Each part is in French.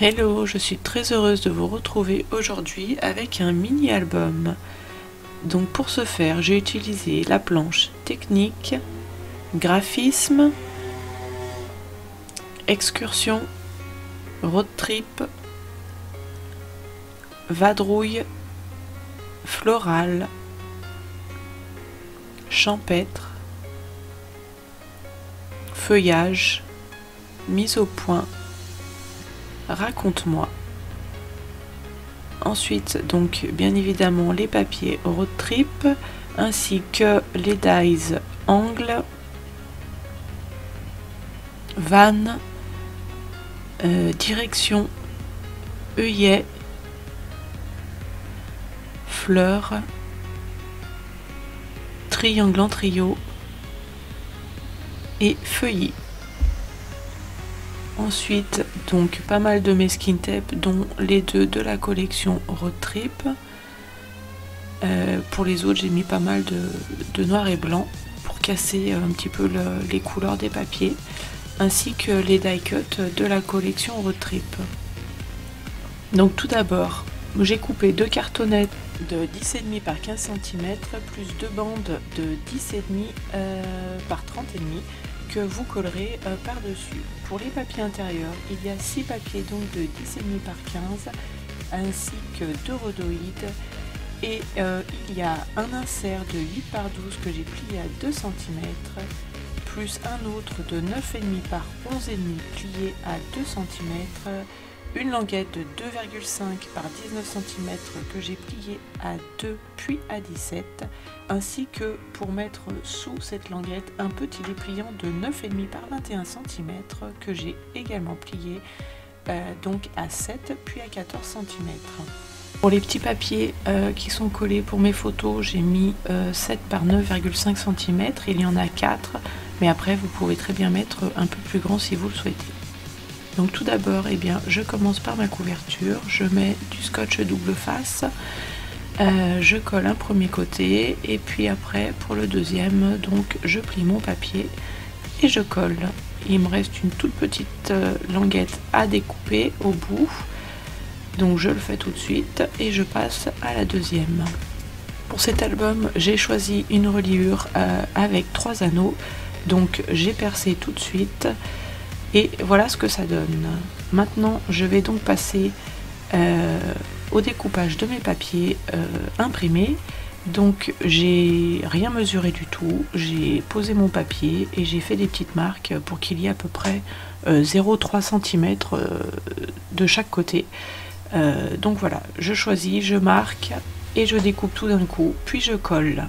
Hello, je suis très heureuse de vous retrouver aujourd'hui avec un mini-album. Donc pour ce faire, j'ai utilisé la planche technique, graphisme, excursion, road trip, vadrouille, floral, champêtre, feuillage, mise au point, raconte-moi. Ensuite, donc bien évidemment les papiers road trip ainsi que les dies angle, van, direction, œillet, fleurs, triangle en trio et feuillis. Ensuite, donc pas mal de mes skin tape, dont les deux de la collection Road Trip. Pour les autres, j'ai mis pas mal de noir et blanc pour casser un petit peu les couleurs des papiers, ainsi que les die cut de la collection Road Trip. Donc tout d'abord, j'ai coupé deux cartonnettes de 10,5 par 15 cm plus deux bandes de 10,5 par 30,5 que vous collerez par-dessus. Pour les papiers intérieurs, il y a 6 papiers donc de 10,5 par 15 ainsi que 2 rhodoïdes et il y a un insert de 8 par 12 que j'ai plié à 2 cm plus un autre de 9,5 par 11,5 plié à 2 cm, une languette de 2,5 par 19 cm que j'ai pliée à 2 puis à 17, ainsi que pour mettre sous cette languette un petit dépliant de 9,5 par 21 cm que j'ai également plié donc à 7 puis à 14 cm. Pour les petits papiers qui sont collés pour mes photos, j'ai mis 7 par 9,5 cm, il y en a 4, mais après vous pouvez très bien mettre un peu plus grand si vous le souhaitez. Donc tout d'abord, eh bien, je commence par ma couverture, je mets du scotch double face, je colle un premier côté et puis après pour le deuxième, donc je plie mon papier et je colle. Il me reste une toute petite languette à découper au bout, donc je le fais tout de suite et je passe à la deuxième. Pour cet album, j'ai choisi une reliure avec 3 anneaux, donc j'ai percé tout de suite. Et voilà ce que ça donne. Maintenant, je vais donc passer au découpage de mes papiers imprimés. Donc, j'ai rien mesuré du tout. J'ai posé mon papier et j'ai fait des petites marques pour qu'il y ait à peu près 0,3 cm de chaque côté. Donc voilà, je choisis, je marque et je découpe tout d'un coup, puis je colle.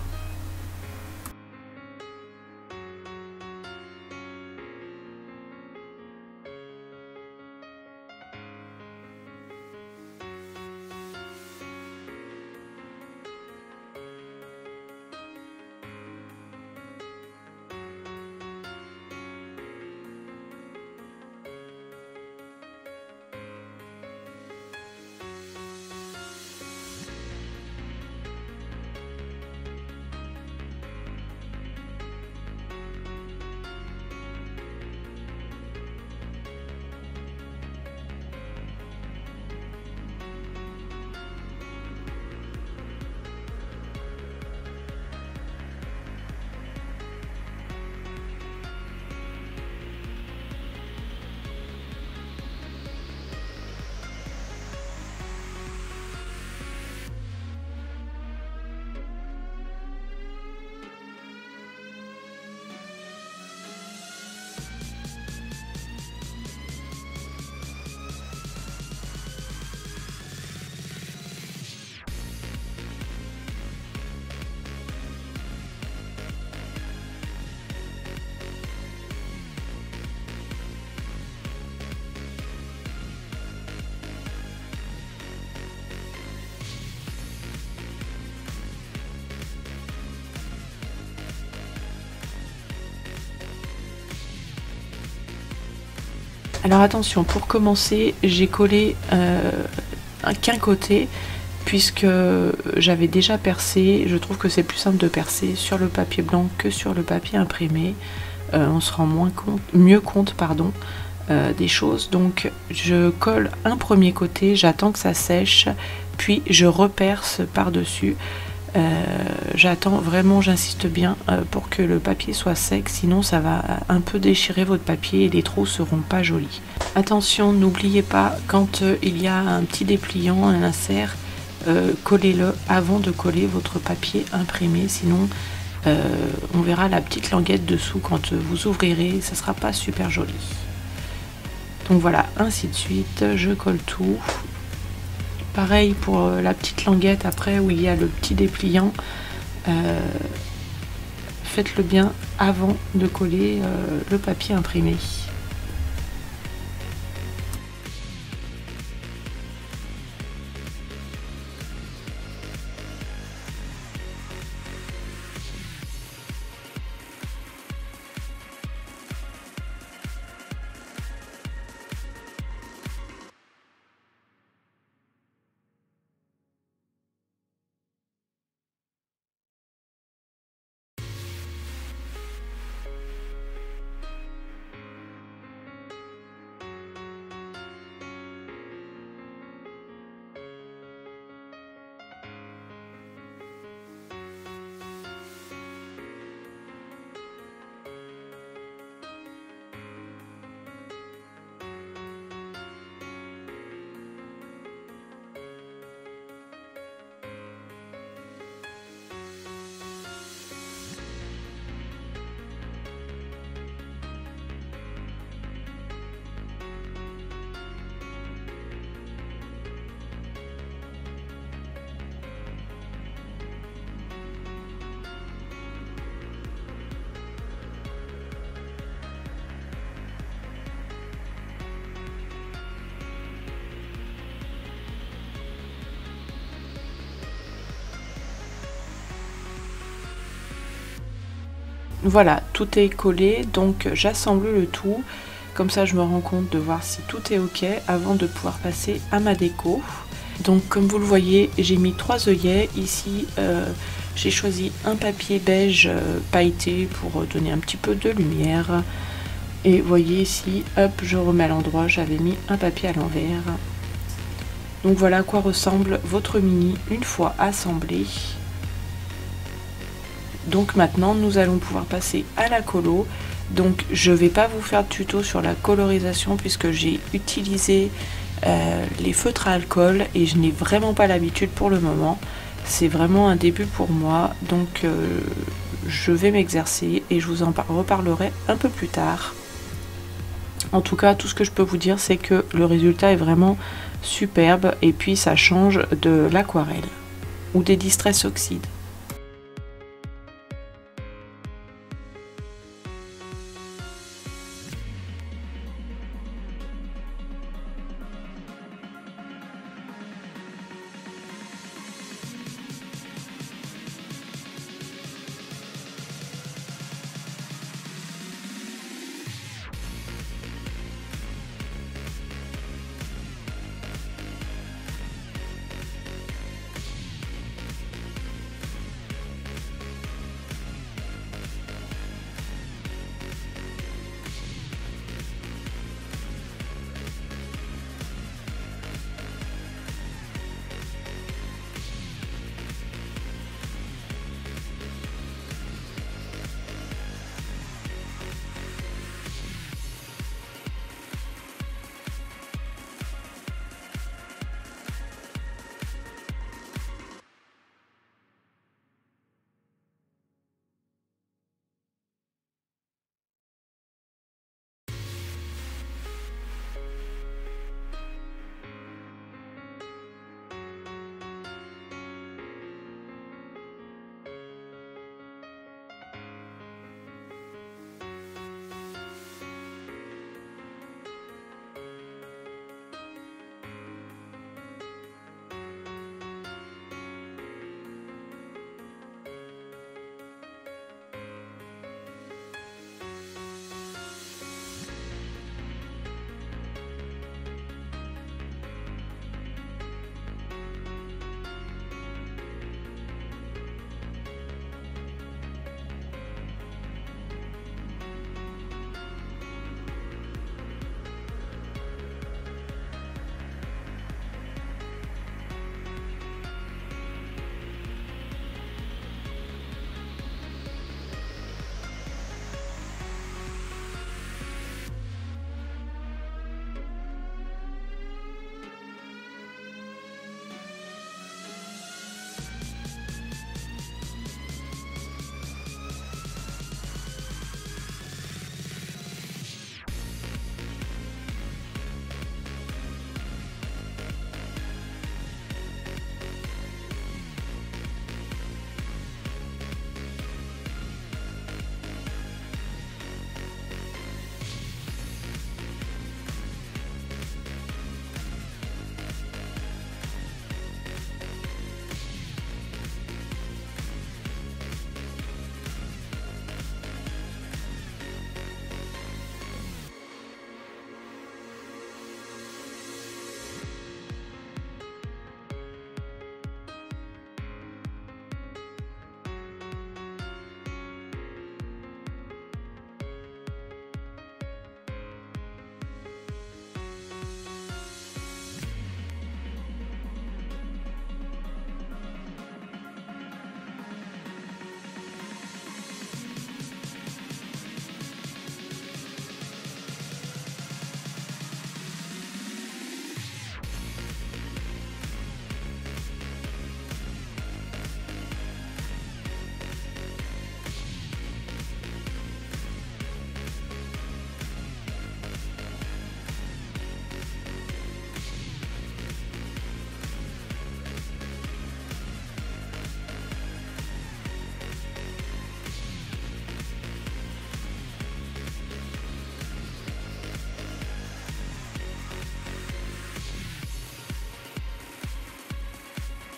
Alors attention, pour commencer, j'ai collé qu'un côté puisque j'avais déjà percé. Je trouve que c'est plus simple de percer sur le papier blanc que sur le papier imprimé. On se rend mieux compte des choses. Donc je colle un premier côté, j'attends que ça sèche, puis je reperce par-dessus. J'attends vraiment, j'insiste bien pour que le papier soit sec, sinon ça va un peu déchirer votre papier et les trous seront pas jolis. Attention, n'oubliez pas, quand il y a un petit dépliant, un insert, collez-le avant de coller votre papier imprimé, sinon on verra la petite languette dessous quand vous ouvrirez, ça sera pas super joli. Donc voilà, ainsi de suite, je colle tout. Pareil pour la petite languette après où il y a le petit dépliant, faites-le bien avant de coller le papier imprimé. Voilà, tout est collé, donc j'assemble le tout, comme ça je me rends compte de voir si tout est ok avant de pouvoir passer à ma déco. Donc comme vous le voyez, j'ai mis 3 œillets, ici j'ai choisi un papier beige pailleté pour donner un petit peu de lumière. Et vous voyez ici, hop, je remets à l'endroit, j'avais mis un papier à l'envers. Donc voilà à quoi ressemble votre mini une fois assemblé. Donc maintenant nous allons pouvoir passer à la colo. Donc je vais pas vous faire de tuto sur la colorisation puisque j'ai utilisé les feutres à alcool et je n'ai vraiment pas l'habitude pour le moment. C'est vraiment un début pour moi, donc je vais m'exercer et je vous en reparlerai un peu plus tard. En tout cas, tout ce que je peux vous dire, c'est que le résultat est vraiment superbe et puis ça change de l'aquarelle ou des Distress Oxide.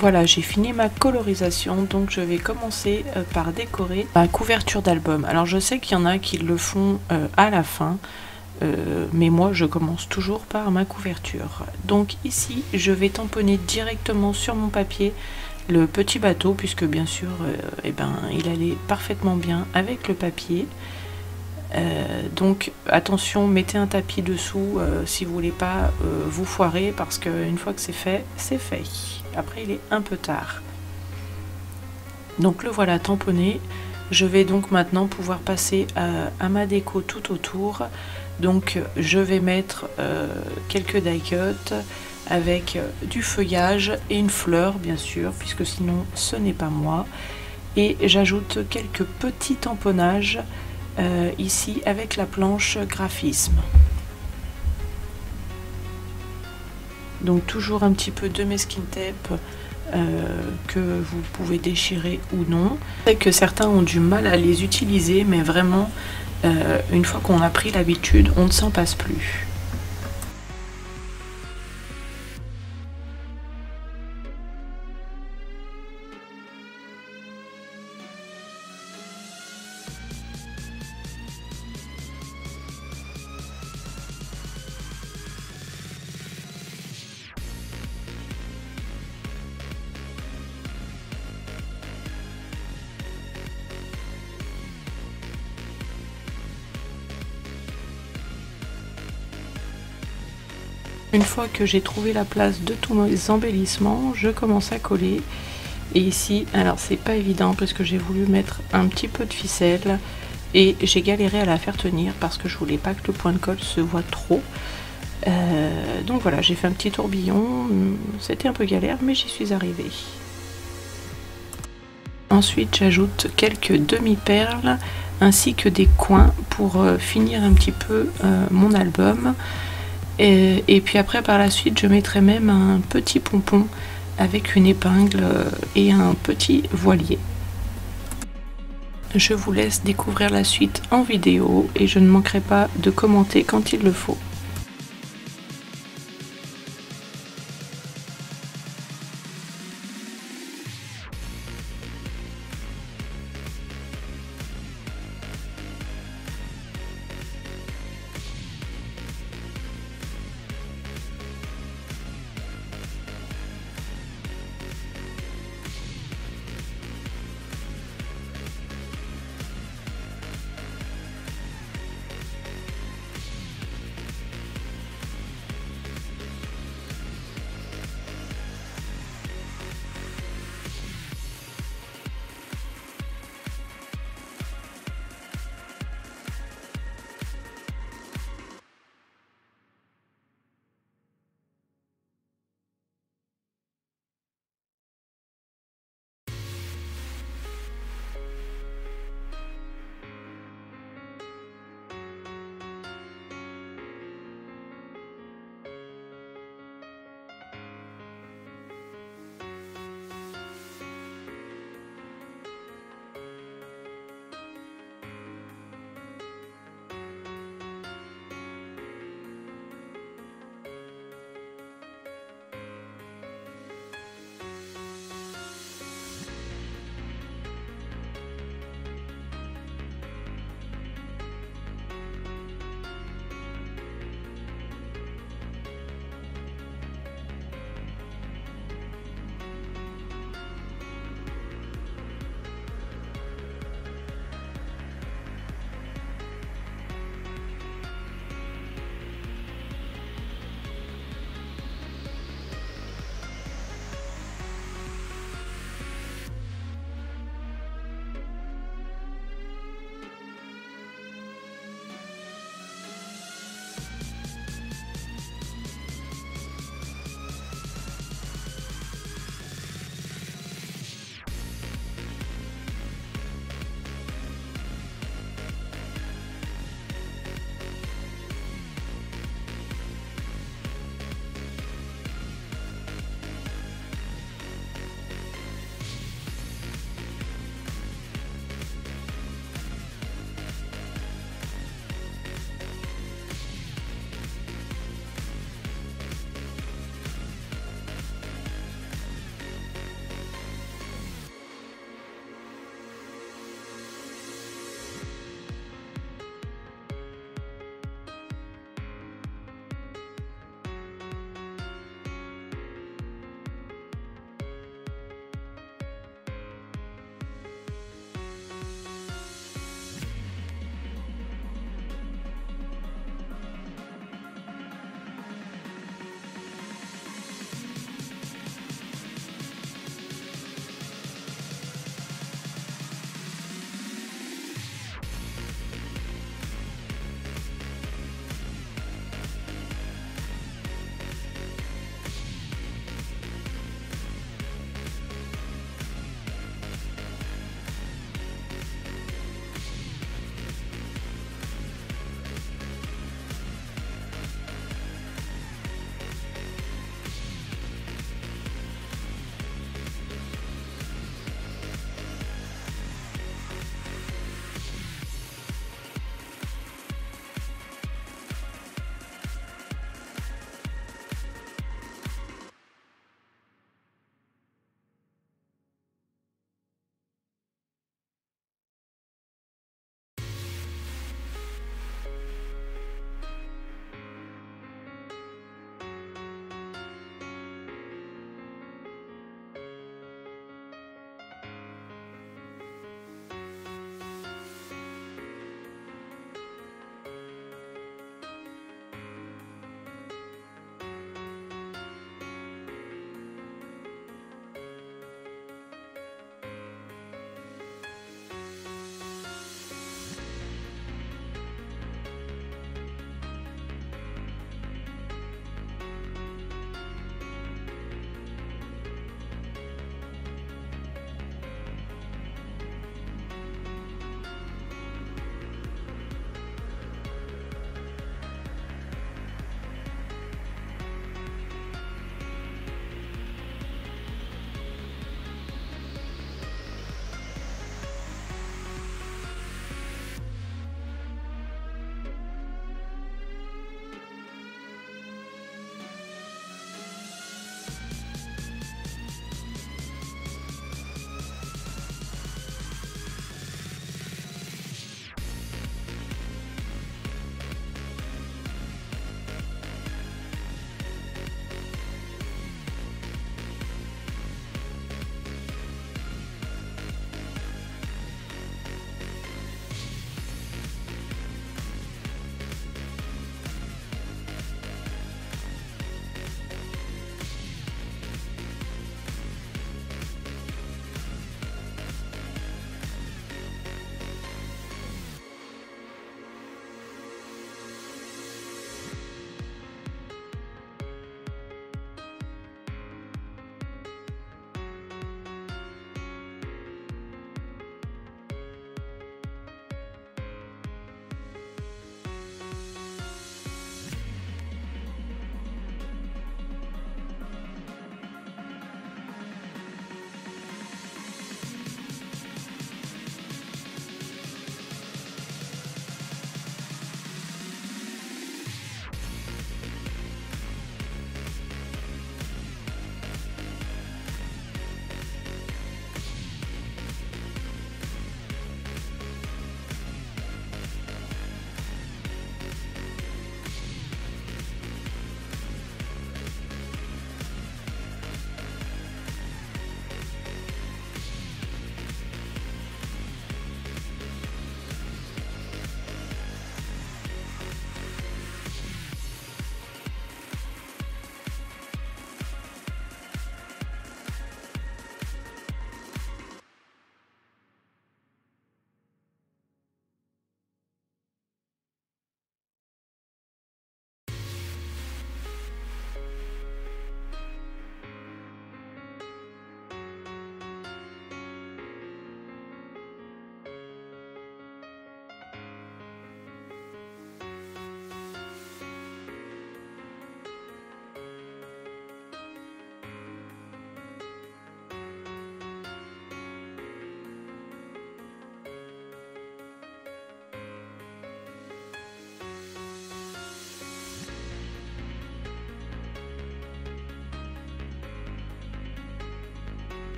Voilà, j'ai fini ma colorisation, donc je vais commencer par décorer ma couverture d'album. Alors je sais qu'il y en a qui le font à la fin, mais moi je commence toujours par ma couverture. Donc ici, je vais tamponner directement sur mon papier le petit bateau, puisque bien sûr, il allait parfaitement bien avec le papier. Donc attention, mettez un tapis dessous si vous voulez pas vous foirer, parce qu'une fois que c'est fait, c'est fait. Après il est un peu tard. Donc le voilà tamponné. Je vais donc maintenant pouvoir passer à ma déco tout autour. Donc je vais mettre quelques die cuts avec du feuillage et une fleur bien sûr, puisque sinon ce n'est pas moi. Et j'ajoute quelques petits tamponnages ici avec la planche graphisme. Donc toujours un petit peu de masking tape que vous pouvez déchirer ou non. Je sais que certains ont du mal à les utiliser, mais vraiment une fois qu'on a pris l'habitude, on ne s'en passe plus. Une fois que j'ai trouvé la place de tous mes embellissements, je commence à coller. Et ici, alors c'est pas évident parce que j'ai voulu mettre un petit peu de ficelle et j'ai galéré à la faire tenir parce que je voulais pas que le point de colle se voit trop. Donc voilà, j'ai fait un petit tourbillon, c'était un peu galère mais j'y suis arrivée. Ensuite j'ajoute quelques demi-perles ainsi que des coins pour finir un petit peu mon album. Et puis après par la suite je mettrai même un petit pompon avec une épingle et un petit voilier. Je vous laisse découvrir la suite en vidéo et je ne manquerai pas de commenter quand il le faut.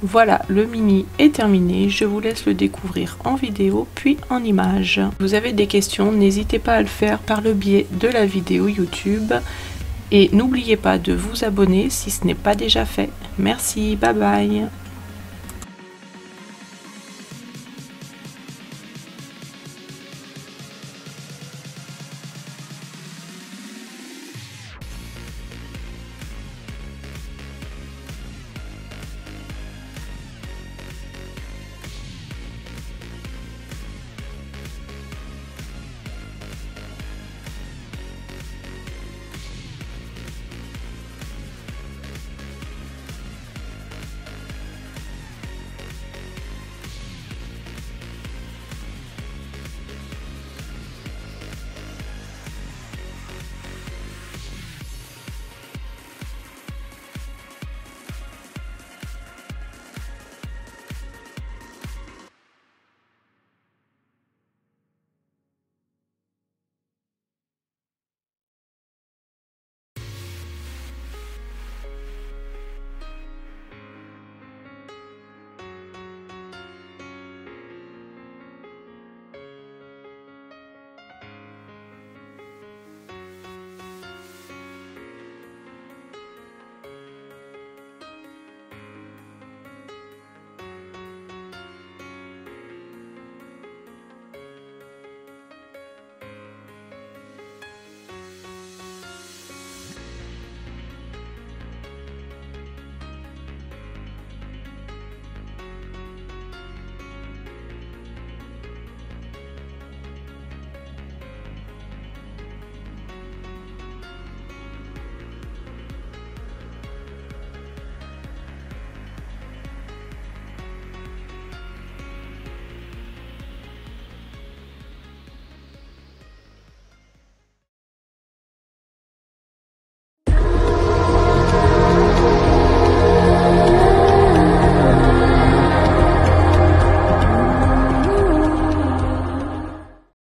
Voilà, le mini est terminé, je vous laisse le découvrir en vidéo puis en image. Si vous avez des questions, n'hésitez pas à le faire par le biais de la vidéo YouTube et n'oubliez pas de vous abonner si ce n'est pas déjà fait. Merci, bye bye.